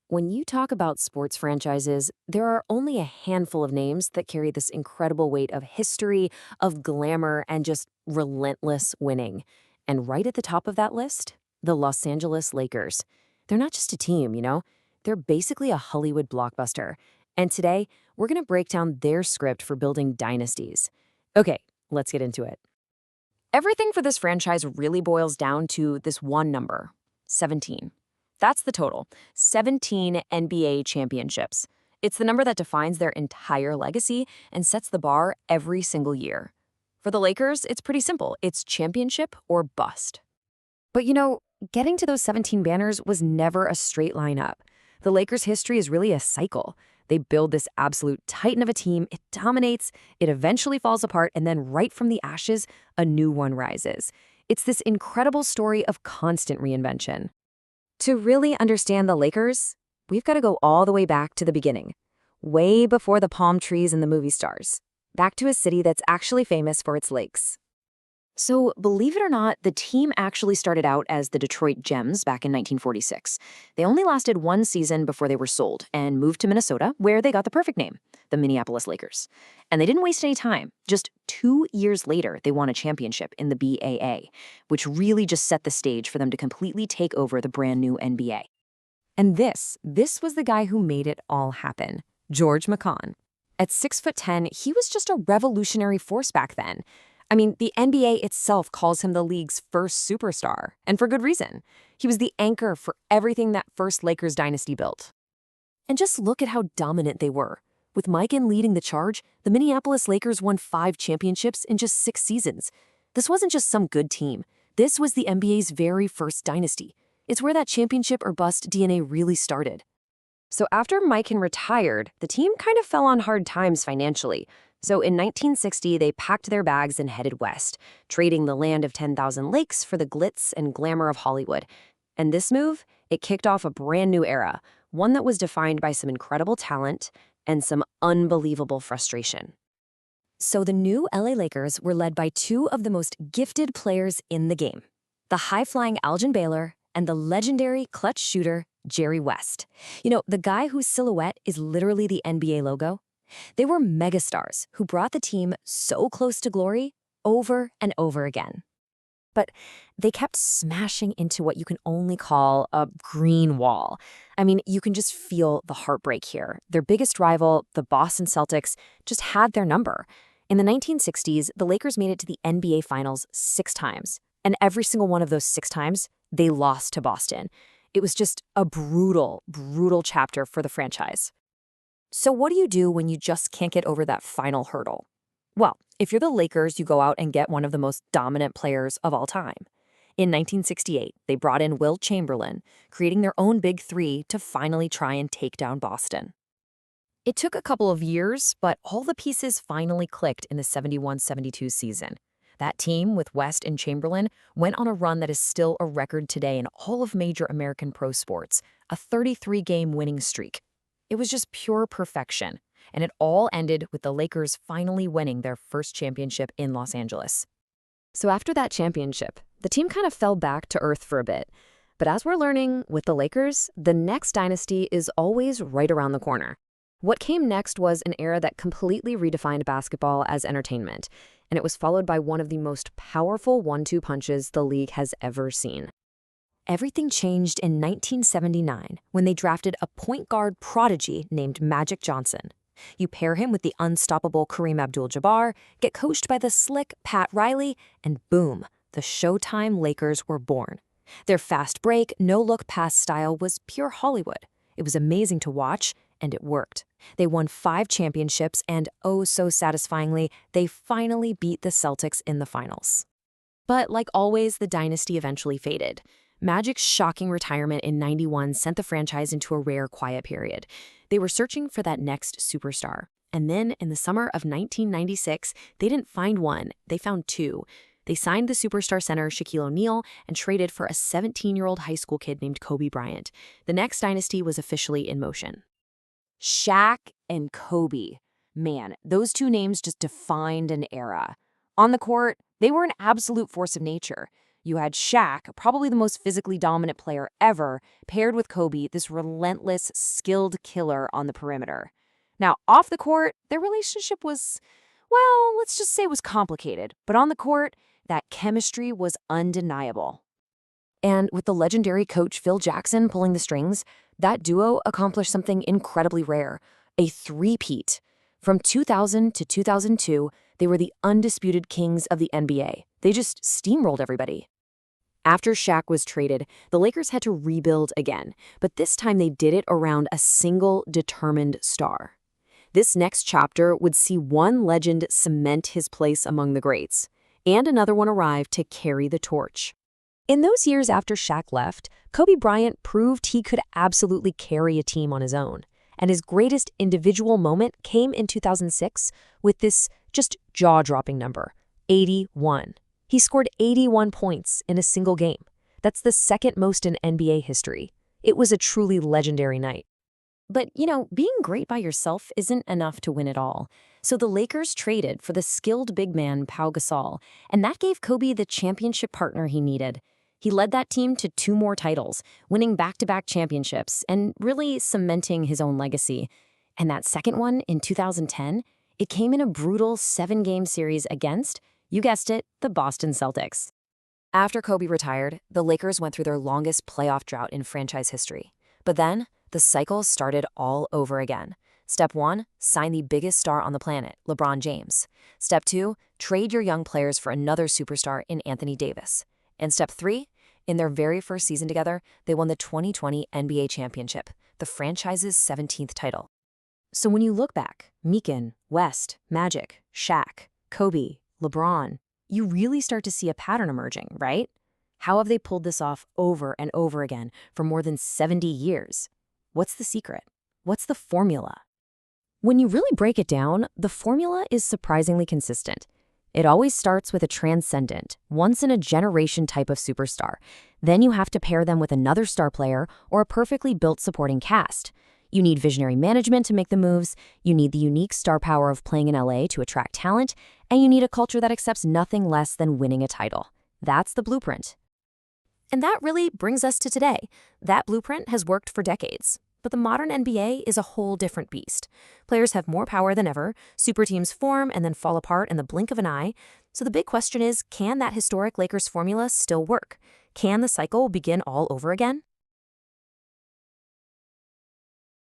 When you talk about sports franchises, there are only a handful of names that carry this incredible weight of history, of glamour, and just relentless winning. And right at the top of that list, the Los Angeles Lakers. They're not just a team, they're basically a Hollywood blockbuster. And today, we're going to break down their script for building dynasties. Okay, let's get into it. Everything for this franchise really boils down to this one number: 17. That's the total: 17 NBA championships. It's the number that defines their entire legacy and sets the bar every single year. For the Lakers, it's pretty simple: it's championship or bust. But getting to those 17 banners was never a straight line up. The Lakers' history is really a cycle. They build this absolute titan of a team, it dominates, it eventually falls apart, and then right from the ashes, a new one rises. It's this incredible story of constant reinvention. To really understand the Lakers, we've got to go all the way back to the beginning, way before the palm trees and the movie stars, back to a city that's actually famous for its lakes. So, believe it or not, the team actually started out as the Detroit Gems back in 1946. They only lasted one season before they were sold and moved to Minnesota, where they got the perfect name, the Minneapolis Lakers. And they didn't waste any time. Just 2 years later, they won a championship in the BAA, which really just set the stage for them to completely take over the brand new NBA. And this was the guy who made it all happen: George McCon. At 6'10", he was just a revolutionary force back then. I mean, the NBA itself calls him the league's first superstar, and for good reason. He was the anchor for everything that first Lakers dynasty built. And just look at how dominant they were. With Mikan leading the charge, the Minneapolis Lakers won 5 championships in just 6 seasons. This wasn't just some good team. This was the NBA's very first dynasty. It's where that championship or bust DNA really started. So after Mikan retired, the team kind of fell on hard times financially. So in 1960, they packed their bags and headed west, trading the land of 10,000 lakes for the glitz and glamour of Hollywood. And this move, it kicked off a brand new era, one that was defined by some incredible talent and some unbelievable frustration. So the new LA Lakers were led by 2 of the most gifted players in the game: the high-flying Elgin Baylor and the legendary clutch shooter Jerry West. The guy whose silhouette is literally the NBA logo. They were megastars who brought the team so close to glory over and over again. But they kept smashing into what you can only call a green wall. I mean, you can just feel the heartbreak here. Their biggest rival, the Boston Celtics, just had their number. In the 1960s, the Lakers made it to the NBA Finals 6 times. And every single one of those 6 times, they lost to Boston. It was just a brutal, brutal chapter for the franchise. So what do you do when you just can't get over that final hurdle? Well, if you're the Lakers, you go out and get one of the most dominant players of all time. In 1968, they brought in Wilt Chamberlain, creating their own big 3 to finally try and take down Boston. It took a couple of years, but all the pieces finally clicked in the 71-72 season. That team, with West and Chamberlain, went on a run that is still a record today in all of major American pro sports, a 33-game winning streak. It was just pure perfection, and it all ended with the Lakers finally winning their first championship in Los Angeles. So after that championship, the team kind of fell back to earth for a bit. But as we're learning with the Lakers, the next dynasty is always right around the corner. What came next was an era that completely redefined basketball as entertainment, and it was followed by one of the most powerful 1-2 punches the league has ever seen. Everything changed in 1979 when they drafted a point guard prodigy named Magic Johnson. You pair him with the unstoppable Kareem Abdul-Jabbar, get coached by the slick Pat Riley, and boom, the Showtime Lakers were born. Their fast break, no-look pass style was pure Hollywood. It was amazing to watch, and it worked. They won 5 championships, and oh so satisfyingly, they finally beat the Celtics in the finals. But like always, the dynasty eventually faded. Magic's shocking retirement in '91 sent the franchise into a rare quiet period. They were searching for that next superstar. And then, in the summer of 1996, they didn't find one, they found 2. They signed the superstar center Shaquille O'Neal and traded for a 17-year-old high school kid named Kobe Bryant. The next dynasty was officially in motion. Shaq and Kobe. Man, those 2 names just defined an era. On the court, they were an absolute force of nature. You had Shaq, probably the most physically dominant player ever, paired with Kobe, this relentless, skilled killer on the perimeter. Now, off the court, their relationship was, well, let's just say it was complicated. But on the court, that chemistry was undeniable. And with the legendary coach Phil Jackson pulling the strings, that duo accomplished something incredibly rare, a three-peat. From 2000 to 2002, they were the undisputed kings of the NBA. They just steamrolled everybody. After Shaq was traded, the Lakers had to rebuild again, but this time they did it around a single determined star. This next chapter would see one legend cement his place among the greats, and another one arrive to carry the torch. In those years after Shaq left, Kobe Bryant proved he could absolutely carry a team on his own. And his greatest individual moment came in 2006 with this just jaw-dropping number, 81. He scored 81 points in a single game. That's the second most in NBA history. It was a truly legendary night. But, being great by yourself isn't enough to win it all. So the Lakers traded for the skilled big man Pau Gasol, and that gave Kobe the championship partner he needed. He led that team to 2 more titles, winning back-to-back championships and really cementing his own legacy. And that second one in 2010, it came in a brutal 7-game series against, you guessed it, the Boston Celtics. After Kobe retired, the Lakers went through their longest playoff drought in franchise history. But then, the cycle started all over again. Step 1, sign the biggest star on the planet, LeBron James. Step 2, trade your young players for another superstar in Anthony Davis. And Step 3, in their very first season together, they won the 2020 NBA championship, the franchise's 17th title. So when you look back, Meekin, West, Magic, Shaq, Kobe, LeBron, you really start to see a pattern emerging, right? How have they pulled this off over and over again for more than 70 years? What's the secret? What's the formula? When you really break it down, the formula is surprisingly consistent. It always starts with a transcendent, once-in-a-generation type of superstar. Then you have to pair them with another star player or a perfectly built supporting cast. You need visionary management to make the moves, you need the unique star power of playing in LA to attract talent, and you need a culture that accepts nothing less than winning a title. That's the blueprint. And that really brings us to today. That blueprint has worked for decades. But the modern NBA is a whole different beast. Players have more power than ever, super teams form and then fall apart in the blink of an eye. So the big question is, can that historic Lakers formula still work? Can the cycle begin all over again?